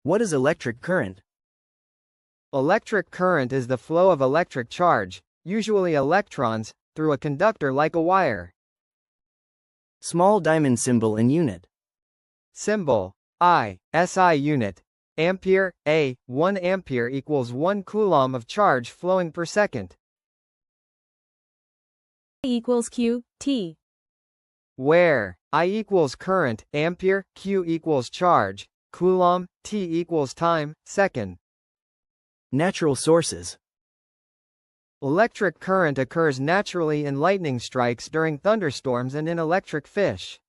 What is electric current? Electric current is the flow of electric charge, usually electrons, through a conductor like a wire. Small diamond symbol in unit. Symbol I, SI unit. Ampere, A, 1 ampere equals 1 coulomb of charge flowing per second. equals Q, T. Where I equals current, ampere, Q equals charge, coulomb, T equals time, second. Natural sources. Electric current occurs naturally in lightning strikes during thunderstorms and in electric fish.